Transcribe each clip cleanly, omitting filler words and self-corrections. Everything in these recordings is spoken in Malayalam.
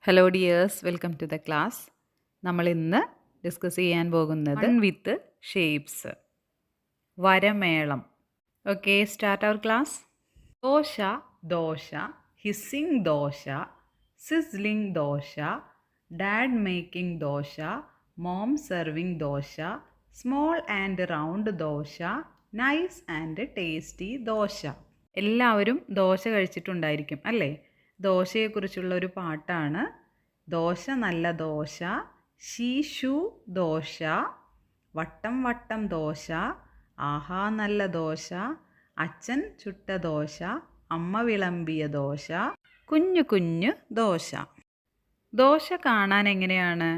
Hello dears, welcome to the class. നമ്മൾ ഇന്ന് ഡിസ്കസ് ചെയ്യാൻ പോകുന്നത് വിത്ത് ഷേപ്സ്, വരമേളം. Okay, start our class. Dosa, dosa, hissing dosa, sizzling dosa, dad making dosa, mom serving dosa, small and round dosa, nice and tasty dosa. എല്ലാവരും ദോശ കഴിച്ചിട്ടുണ്ടായിരിക്കും അല്ലേ? ദോശയെക്കുറിച്ചുള്ള ഒരു പാട്ടാണ്. ദോശ നല്ല ദോശ, ശീശു ദോശ, വട്ടം വട്ടം ദോശ, ആഹാ നല്ല ദോശ, അച്ഛൻ ചുട്ട ദോശ, അമ്മ വിളമ്പിയ ദോശ, കുഞ്ഞു കുഞ്ഞു ദോശ. ദോശ കാണാൻ എങ്ങനെയാണ്?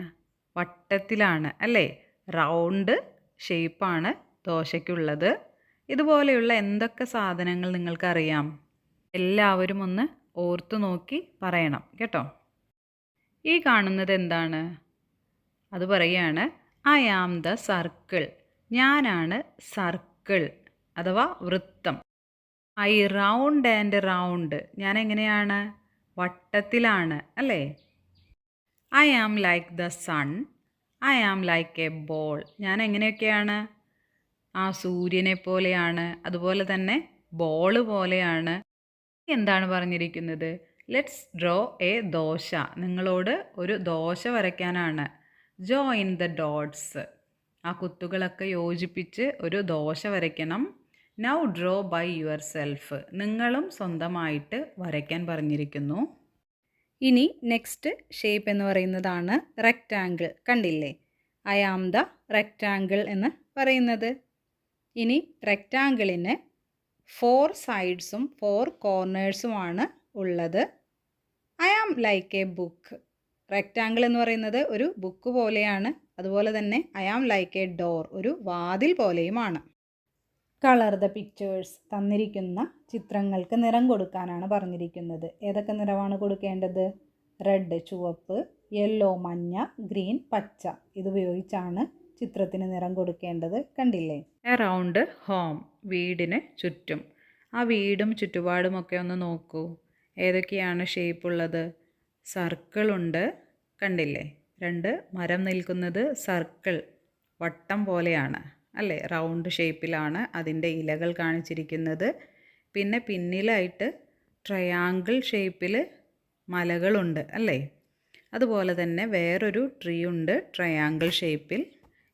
വട്ടത്തിലാണ് അല്ലേ? റൗണ്ട് ഷേപ്പാണ് ദോശയ്ക്കുള്ളത്. ഇതുപോലെയുള്ള എന്തൊക്കെ സാധനങ്ങൾ നിങ്ങൾക്കറിയാം? എല്ലാവരും ഒന്ന് ഓർത്തു നോക്കി പറയണം കേട്ടോ. ഈ കാണുന്നത് എന്താണ്? അത് പറയുകയാണ്, ഐ ആം ദ സർക്കിൾ. ഞാനാണ് സർക്കിൾ അഥവാ വൃത്തം. I round and round. ഞാൻ എങ്ങനെയാണ്? വട്ടത്തിലാണ് അല്ലേ? I am like the sun. I am like a ball. ഞാൻ എങ്ങനെയൊക്കെയാണ്? ആ സൂര്യനെ പോലെയാണ്, അതുപോലെ തന്നെ ബോൾ പോലെയാണ്. എന്താണ് പറഞ്ഞിരിക്കുന്നത്? Let's draw a dosa. നിങ്ങളോട് ഒരു ദോശ വരയ്ക്കാനാണ്. Join the dots. ആ കുത്തുകളൊക്കെ യോജിപ്പിച്ച് ഒരു ദോശ വരയ്ക്കണം. Now draw by yourself. നിങ്ങളും സ്വന്തമായിട്ട് വരയ്ക്കാൻ പറഞ്ഞിരിക്കുന്നു. ഇനി നെക്സ്റ്റ് ഷേപ്പ് എന്ന് പറയുന്നതാണ് റെക്റ്റാങ്കിൾ. കണ്ടില്ലേ? ഐ ആം ദ റെക്റ്റാങ്കിൾ എന്ന് പറയുന്നത്. ഇനി റെക്റ്റാങ്കിളിന് 4 സൈഡ്സും 4 കോർണേഴ്സുമാണ് ഉള്ളത്. I am like a book. Rectangle എന്ന് പറയുന്നത് ഒരു ബുക്ക് പോലെയാണ്. അതുപോലെ തന്നെ I am like a door, ഒരു വാതിൽ പോലെയുമാണ്. Colour the pictures. തന്നിരിക്കുന്ന ചിത്രങ്ങൾക്ക് നിറം കൊടുക്കാനാണ് പറഞ്ഞിരിക്കുന്നത്. ഏതൊക്കെ നിറമാണ് കൊടുക്കേണ്ടത്? റെഡ് ചുവപ്പ്, യെല്ലോ മഞ്ഞ, ഗ്രീൻ പച്ച. ഇതുപയോഗിച്ചാണ് ചിത്രത്തിന് നിറം കൊടുക്കേണ്ടത്. കണ്ടില്ലേ? Around home. വീടിന് ചുറ്റും. ആ വീടും ചുറ്റുപാടുമൊക്കെ ഒന്ന് നോക്കൂ. ഏതൊക്കെയാണ് ഷേപ്പ് ഉള്ളത്? സർക്കിളുണ്ട്. കണ്ടില്ലേ? 2 മരം നിൽക്കുന്നത് സർക്കിൾ, വട്ടം പോലെയാണ് അല്ലേ? റൗണ്ട് ഷേപ്പിലാണ് അതിൻ്റെ ഇലകൾ കാണിച്ചിരിക്കുന്നത്. പിന്നെ പിന്നിലായിട്ട് ട്രയാങ്കിൾ ഷേപ്പിൽ മലകളുണ്ട് അല്ലേ? അതുപോലെ തന്നെ വേറൊരു ട്രീ ഉണ്ട് ട്രയാങ്കിൾ ഷേപ്പിൽ.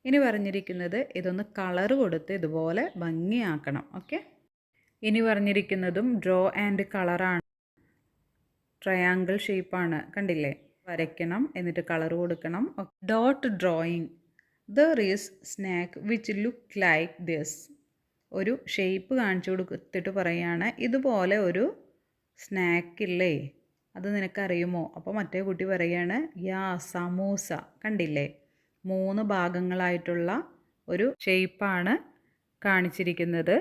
ഇനി പറഞ്ഞിരിക്കുന്നത് ഇതൊന്ന് കളർ കൊടുത്ത് ഇതുപോലെ ഭംഗിയാക്കണം. ഓക്കെ, ഇനി പറഞ്ഞിരിക്കുന്നതും ഡ്രോ ആൻഡ് കളറാണ്. ട്രയാങ്കിൾ ഷേപ്പാണ്. കണ്ടില്ലേ? വരയ്ക്കണം, എന്നിട്ട് കളർ കൊടുക്കണം. Dot drawing. There is snack which look like this. ഒരു ഷേപ്പ് കാണിച്ചു കൊടുത്തിട്ട് പറയുകയാണ്, ഇതുപോലെ ഒരു സ്നാക്കില്ലേ, അത് നിനക്കറിയുമോ? അപ്പോൾ മറ്റേ കുട്ടി പറയുകയാണ്, യാ സമൂസ. കണ്ടില്ലേ? 3 ഭാഗങ്ങളായിട്ടുള്ള ഒരു ഷേപ്പാണ് കാണിച്ചിരിക്കുന്നത്.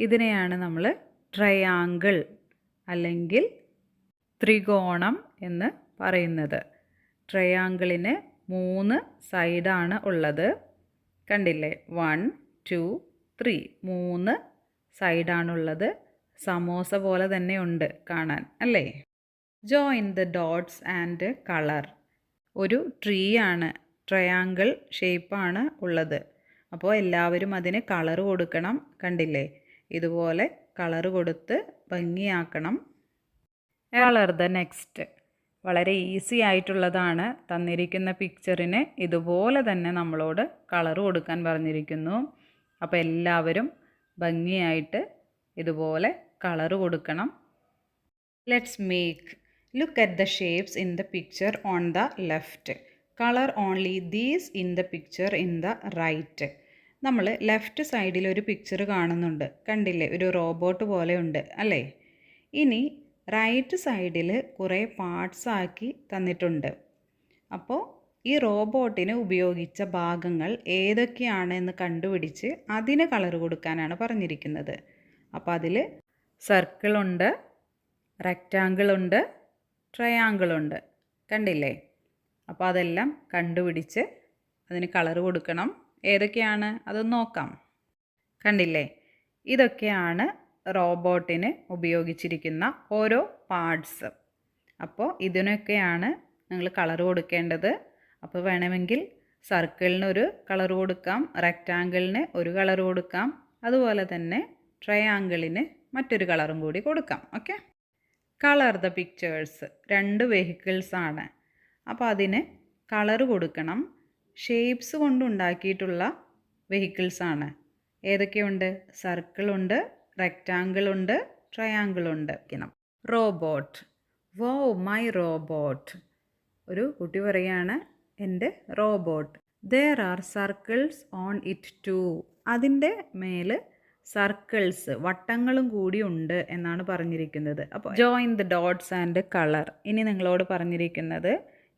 ഇതിനെയാണ് നമ്മൾ ട്രയാങ്കിൾ അല്ലെങ്കിൽ ത്രികോണം എന്ന് പറയുന്നത്. ട്രയാങ്കിളിന് 3 സൈഡാണ് ഉള്ളത്. കണ്ടില്ലേ? 1 2 3 3 സൈഡാണുള്ളത്. സമോസ പോലെ തന്നെ ഉണ്ട് കാണാൻ അല്ലേ? Join the dots and colour. ഒരു ട്രീ ആണ്, ട്രയാങ്കിൾ ഷേപ്പാണ് ഉള്ളത്. അപ്പോൾ എല്ലാവരും അതിന് കളർ കൊടുക്കണം. കണ്ടില്ലേ? ഇതുപോലെ കളർ കൊടുത്ത് ഭംഗിയാക്കണം. Colour the next. വളരെ ഈസി ആയിട്ടുള്ളതാണ്. തന്നിരിക്കുന്ന പിക്ചറിന് ഇതുപോലെ തന്നെ നമ്മളോട് കളർ കൊടുക്കാൻ പറഞ്ഞിരിക്കുന്നു. അപ്പോൾ എല്ലാവരും ഭംഗിയായിട്ട് ഇതുപോലെ കളർ കൊടുക്കണം. Let's make. Look at the shapes in the picture on the left. Colour only these in the picture in the right. നമ്മൾ ലെഫ്റ്റ് സൈഡിൽ ഒരു പിക്ചർ കാണുന്നുണ്ട്. കണ്ടില്ലേ? ഒരു റോബോട്ട് പോലെ ഉണ്ട് അല്ലേ? ഇനി റൈറ്റ് സൈഡിൽ കുറേ പാർട്സ് ആക്കി തന്നിട്ടുണ്ട്. അപ്പോൾ ഈ റോബോട്ടിന് ഉപയോഗിച്ച ഭാഗങ്ങൾ ഏതൊക്കെയാണ് എന്ന് കണ്ടുപിടിച്ച് അതിന് കളർ കൊടുക്കാനാണ് പറഞ്ഞിരിക്കുന്നത്. അപ്പോൾ അതിൽ സർക്കിളുണ്ട്, റെക്റ്റാങ്കിളുണ്ട്, ട്രയാങ്കിളുണ്ട്. കണ്ടില്ലേ? അപ്പോൾ അതെല്ലാം കണ്ടുപിടിച്ച് അതിന് കളർ കൊടുക്കണം. ഏതൊക്കെയാണ് അതൊന്ന് നോക്കാം. കണ്ടില്ലേ? ഇതൊക്കെയാണ് റോബോട്ടിന് ഉപയോഗിച്ചിരിക്കുന്ന ഓരോ പാർട്സ്. അപ്പോൾ ഇതിനൊക്കെയാണ് നിങ്ങൾ കളർ കൊടുക്കേണ്ടത്. അപ്പോൾ വേണമെങ്കിൽ സർക്കിളിന് ഒരു കളർ കൊടുക്കാം, റെക്റ്റാങ്കിളിന് ഒരു കളർ കൊടുക്കാം, അതുപോലെ തന്നെ ട്രയാങ്കിളിന് മറ്റൊരു കളറും കൂടി കൊടുക്കാം. Okay. Colour the pictures. 2 vehicles ആണ്. അപ്പോൾ അതിന് കളർ കൊടുക്കണം. ഷേപ്സ് കൊണ്ടുണ്ടാക്കിയിട്ടുള്ള വെഹിക്കിൾസ് ആണ്. ഏതൊക്കെയുണ്ട്? സർക്കിളുണ്ട്, റെക്റ്റാങ്കിളുണ്ട്, ട്രയാങ്കിളുണ്ട്. റോബോട്ട്. Wow my robot. ഒരു കുട്ടി പറയാണ് എൻ്റെ robot. There are circles on it too. അതിൻ്റെ മേൽ സർക്കിൾസ്, വട്ടങ്ങളും കൂടി ഉണ്ട് എന്നാണ് പറഞ്ഞിരിക്കുന്നത്. അപ്പോൾ join the dots and colour. ഇനി നിങ്ങളോട് പറഞ്ഞിരിക്കുന്നത്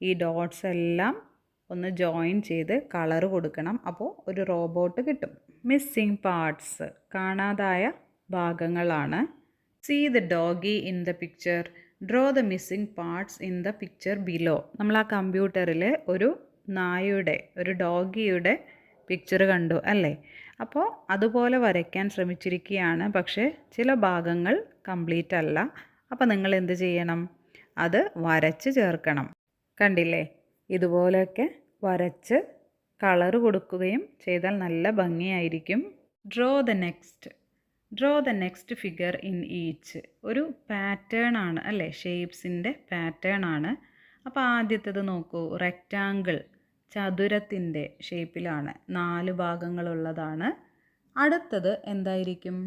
ഈ ഡോട്ട്സ് എല്ലാം ഒന്ന് ജോയിൻ ചെയ്ത് കളർ കൊടുക്കണം. അപ്പോൾ ഒരു റോബോട്ട് കിട്ടും. Missing parts. കാണാതായ ഭാഗങ്ങളാണ്. See the doggy in the picture. Draw the missing parts in the picture below. നമ്മൾ ആ കമ്പ്യൂട്ടറിൽ ഒരു നായയുടെ, ഒരു ഡോഗിയുടെ പിക്ചർ കണ്ടു അല്ലേ? അപ്പോൾ അതുപോലെ വരയ്ക്കാൻ ശ്രമിച്ചിരിക്കുകയാണ്. പക്ഷേ ചില ഭാഗങ്ങൾ കംപ്ലീറ്റ് അല്ല. അപ്പോൾ നിങ്ങൾ എന്ത് ചെയ്യണം? അത് വരച്ച് ചേർക്കണം. കണ്ടില്ലേ? ഇതുപോലെയൊക്കെ വരച്ച് കളർ കൊടുക്കുകയും ചെയ്താൽ നല്ല ഭംഗിയായിരിക്കും. Draw the next. Draw the next figure in each. ഒരു പാറ്റേൺ ആണ് അല്ലേ? ഷേപ്സിൻ്റെ പാറ്റേൺ ആണ്. അപ്പോൾ ആദ്യത്തേത് നോക്കൂ. റെക്റ്റാങ്കിൾ, ചതുരത്തിൻ്റെ ഷേപ്പിലാണ്, 4 ഭാഗങ്ങളുള്ളതാണ്. അടുത്തത് എന്തായിരിക്കും?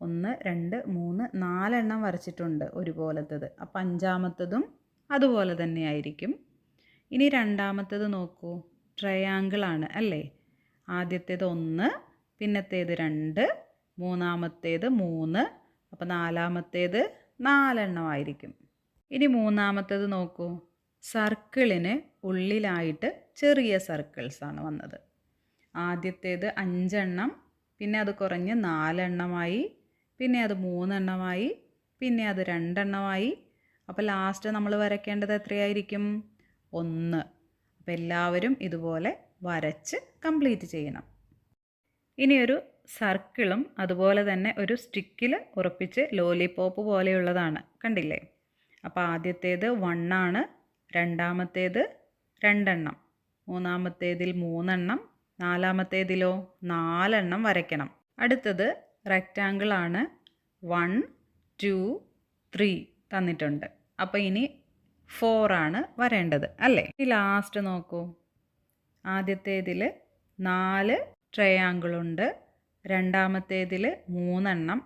1 2 3 4 എണ്ണം വരച്ചിട്ടുണ്ട് ഒരുപോലത്തത്. അപ്പോൾ 5-മത്തതും അതുപോലെ തന്നെ ആയിരിക്കും. ഇനി 2-മത്തത് നോക്കൂ. ട്രയാങ്കിൾ ആണ് അല്ലേ? ആദ്യത്തേത് 1, പിന്നത്തേത് 2, 3-മത്തേത് 3, അപ്പോൾ 4-മത്തേത് 4 എണ്ണമായിരിക്കും. ഇനി 3-മത്തത് നോക്കൂ. സർക്കിളിന് ഉള്ളിലായിട്ട് ചെറിയ സർക്കിൾസാണ് വന്നത്. ആദ്യത്തേത് 5 എണ്ണം, പിന്നെ അത് കുറഞ്ഞ് 4 എണ്ണമായി, പിന്നെ അത് 3 എണ്ണമായി, പിന്നെ അത് 2 എണ്ണമായി. അപ്പോൾ ലാസ്റ്റ് നമ്മൾ വരയ്ക്കേണ്ടത് എത്രയായിരിക്കും? 1. അപ്പോൾ എല്ലാവരും ഇതുപോലെ വരച്ച് കംപ്ലീറ്റ് ചെയ്യണം. ഇനിയൊരു സർക്കിളും അതുപോലെ തന്നെ ഒരു സ്റ്റിക്കിൽ ഉറപ്പിച്ച് ലോലിപോപ്പ് പോലെയുള്ളതാണ്. കണ്ടില്ലേ? അപ്പോൾ ആദ്യത്തേത് 1 ആണ്, 2-മത്തേത് 2 എണ്ണം, 3-മത്തേതിൽ 3 എണ്ണം, 4-മത്തേതിലോ 4 എണ്ണം വരയ്ക്കണം. അടുത്തത് റെക്റ്റാങ്കിൾ ആണ്. 1 2 3 തന്നിട്ടുണ്ട്. അപ്പോൾ ഇനി 4 ആണ് വരേണ്ടത് അല്ലേ? ഈ ലാസ്റ്റ് നോക്കൂ. ആദ്യത്തേതിൽ 4 ട്രയാങ്കിളുണ്ട്, 2-മത്തേതിൽ 3 എണ്ണം,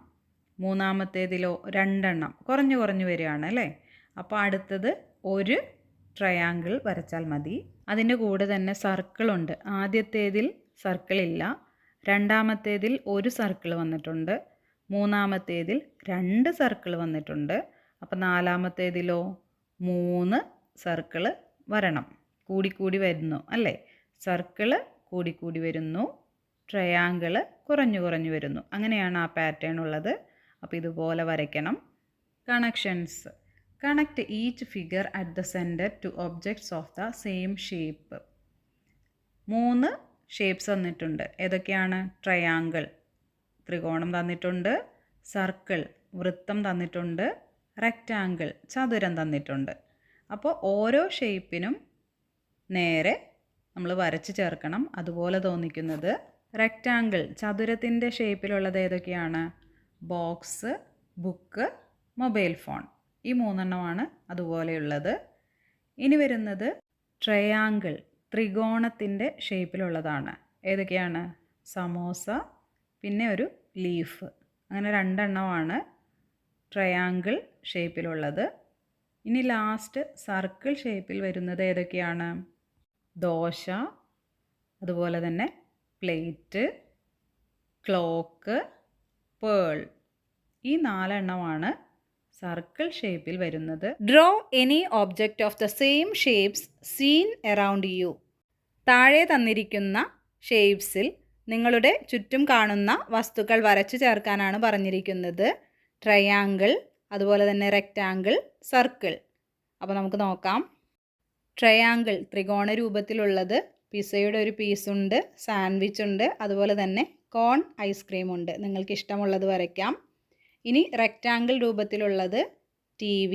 3-മത്തേതിലോ 2 എണ്ണം. കുറഞ്ഞു കുറഞ്ഞു വരികയാണ് അല്ലേ? അപ്പോൾ അടുത്തത് ഒരു ട്രയാങ്കിൾ വരച്ചാൽ മതി. അതിൻ്റെ കൂടെ തന്നെ സർക്കിളുണ്ട്. ആദ്യത്തേതിൽ സർക്കിളില്ല, 2-മത്തേതിൽ ഒരു സർക്കിൾ വന്നിട്ടുണ്ട്, 3-മത്തേതിൽ 2 സർക്കിൾ വന്നിട്ടുണ്ട്. അപ്പോൾ 4-മത്തേതിലോ 3 സർക്കിൾ വരണം. കൂടിക്കൂടി വരുന്നു അല്ലേ? സർക്കിള് കൂടിക്കൂടി വരുന്നു, ട്രയാങ്കിള് കുറഞ്ഞു കുറഞ്ഞു വരുന്നു. അങ്ങനെയാണ് ആ പാറ്റേൺ ഉള്ളത്. അപ്പോൾ ഇതുപോലെ വരയ്ക്കണം. Connections. Connect each figure at the centre to objects of the same shape. 3 shapes തന്നിട്ടുണ്ട്. ഏതൊക്കെയാണ്? ട്രയാങ്കിൾ, ത്രികോണം തന്നിട്ടുണ്ട്, സർക്കിൾ, വൃത്തം തന്നിട്ടുണ്ട്, റെക്റ്റാങ്കിൾ, ചതുരം തന്നിട്ടുണ്ട്. അപ്പോൾ ഓരോ ഷേപ്പിനും നേരെ നമ്മൾ വരച്ച് ചേർക്കണം. അതുപോലെ തോന്നിക്കുന്നത് റെക്റ്റാങ്കിൾ, ചതുരത്തിൻ്റെ ഷേപ്പിലുള്ളത് ഏതൊക്കെയാണ്? Box, book, mobile phone. ഈ 3 എണ്ണമാണ് അതുപോലെയുള്ളത്. ഇനി വരുന്നത് ട്രയാങ്കിൾ, ത്രികോണത്തിൻ്റെ ഷേപ്പിലുള്ളതാണ്. ഏതൊക്കെയാണ്? സമോസ, പിന്നെ ഒരു ലീഫ്. അങ്ങനെ 2 എണ്ണമാണ് ട്രയാങ്കിൾ ഷേപ്പിലുള്ളത്. ഇനി ലാസ്റ്റ് സർക്കിൾ ഷേപ്പിൽ വരുന്നത് ഏതൊക്കെയാണ്? ദോശ, അതുപോലെ തന്നെ പ്ലേറ്റ്, ക്ലോക്ക്, പേൾ. ഈ 4 എണ്ണമാണ് സർക്കിൾ ഷേപ്പിൽ വരുന്നത്. Draw any object of the same shapes seen around you. താഴെ തന്നിരിക്കുന്ന ഷേപ്സിൽ നിങ്ങളുടെ ചുറ്റും കാണുന്ന വസ്തുക്കൾ വരച്ചു ചേർക്കാനാണ് പറഞ്ഞിരിക്കുന്നത്. ട്രയാങ്കിൾ, അതുപോലെ തന്നെ റെക്റ്റാങ്കിൾ, സർക്കിൾ. അപ്പോൾ നമുക്ക് നോക്കാം. ട്രയാങ്കിൾ ത്രികോണ രൂപത്തിലുള്ളത്. പിസയുടെ ഒരു പീസുണ്ട്, സാൻഡ്വിച്ച് ഉണ്ട്, അതുപോലെ തന്നെ കോൺ ഐസ്ക്രീം ഉണ്ട്. നിങ്ങൾക്ക് ഇഷ്ടമുള്ളത് വരയ്ക്കാം. ഇനി റെക്റ്റാങ്കിൾ രൂപത്തിലുള്ളത് TV,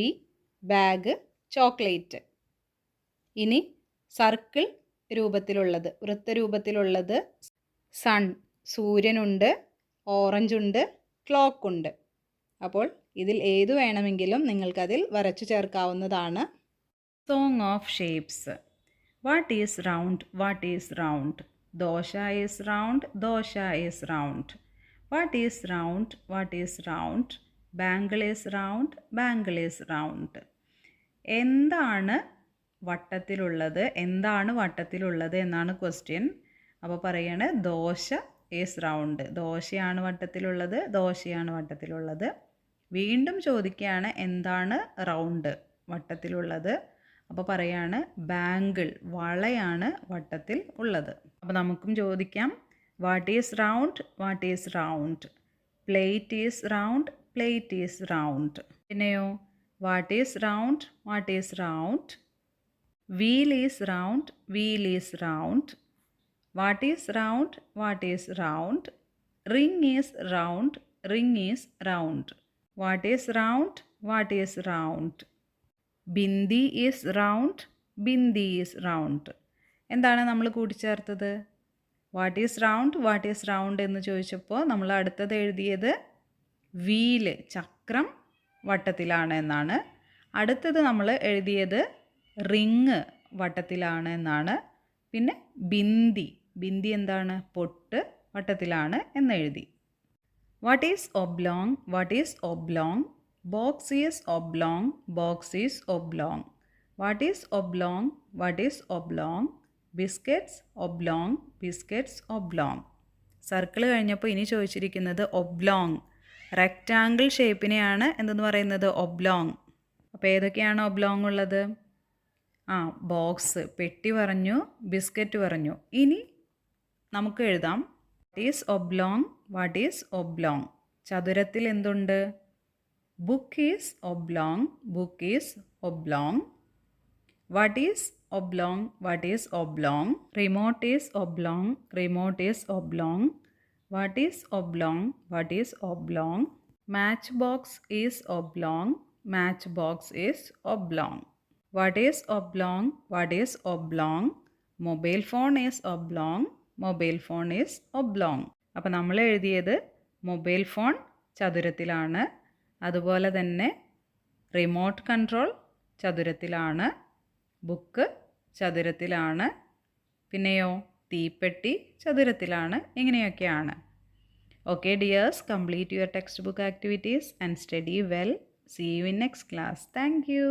ബാഗ്, ചോക്ലേറ്റ്. ഇനി സർക്കിൾ രൂപത്തിലുള്ളത്, വൃത്തരൂപത്തിലുള്ളത് സൺ, സൂര്യനുണ്ട്, ഓറഞ്ച് ഉണ്ട്, ക്ലോക്ക് ഉണ്ട്. അപ്പോൾ ഇതിൽ ഏതു വേണമെങ്കിലും നിങ്ങൾക്കതിൽ വരച്ചു ചേർക്കാവുന്നതാണ്. Song of shapes. What is round? What is round? Dosa is round. Dosa is round. What is round? What is round? Bangle is round. Bangle is round. എന്താണ് വട്ടത്തിലുള്ളത്? എന്താണ് വട്ടത്തിലുള്ളത് എന്നാണ് ക്വസ്റ്റ്യൻ. അപ്പോൾ പറയാണ് ദോശ ഈസ് റൗണ്ട്. ദോശയാണ് വട്ടത്തിലുള്ളത്. ദോശയാണ് വട്ടത്തിലുള്ളത്. വീണ്ടും ചോദിക്കുകയാണ് എന്താണ് റൗണ്ട്, വട്ടത്തിലുള്ളത്. അപ്പോൾ പറയാണ് ബാങ്കിൾ, വളയാണ് വട്ടത്തിൽ ഉള്ളത്. അപ്പോൾ നമുക്കും ചോദിക്കാം what is round? What is round? Plate is round. Plate is round. പിന്നെയോ what is round? What is round? Wheel is round. Wheel is round. What is round? What is round? Ring is round. Ring is round. What is round? What is round? Bindi is round. Bindi is round. എന്താണ് നമ്മൾ കൂട്ടിച്ചേർത്തത്? What is round? What is round എന്ന് ചോദിച്ചപ്പോൾ നമ്മൾ അടുത്തത് എഴുതിയത് വീല്, ചക്രം വട്ടത്തിലാണ് എന്നാണ്. അടുത്തത് നമ്മൾ എഴുതിയത് റിങ് വട്ടത്തിലാണ് എന്നാണ്. പിന്നെ ബിന്ദി, ബിന്ദി എന്താണ്? പൊട്ട് വട്ടത്തിലാണ് എന്നെഴുതി. What is oblong? What is oblong? Box is oblong. Box is oblong. What is oblong? What is oblong? Biscuits oblong. Biscuits oblong. Circle കഴിഞ്ഞപ്പോൾ ഇനി ചോദിച്ചിരിക്കുന്നത് ഒബ്ലോങ്, റെക്റ്റാങ്കിൾ ഷേപ്പിനെയാണ് എന്തെന്ന് പറയുന്നത്? ഒബ്ലോങ്. അപ്പോൾ ഏതൊക്കെയാണ് ഒബ്ലോങ് ഉള്ളത്? ബോക്സ്, പെട്ടി പറഞ്ഞു, ബിസ്ക്കറ്റ് പറഞ്ഞു. ഇനി നമുക്ക് എഴുതാം what is oblong? What is oblong? ചതുരത്തിൽ എന്തുണ്ട്? Book is oblong. Book is oblong. What is oblong? What is oblong? Remote is oblong. Remote is oblong. What is oblong? What is oblong? Match box is oblong. Match box is oblong. What is oblong? What is oblong? Mobile phone is oblong. Mobile phone is oblong. അപ്പോൾ നമ്മൾ എഴുതിയത് മൊബൈൽ ഫോൺ ചതുരത്തിലാണ്. അതുപോലെ തന്നെ റിമോട്ട് കൺട്രോൾ ചതുരത്തിലാണ്. ബുക്ക് ചതുരത്തിലാണ്. പിന്നെയോ തീപ്പെട്ടി ചതുരത്തിലാണ്. ഇങ്ങനെയൊക്കെയാണ്. Okay dears, complete your textbook activities and study well. See you in next class. Thank you.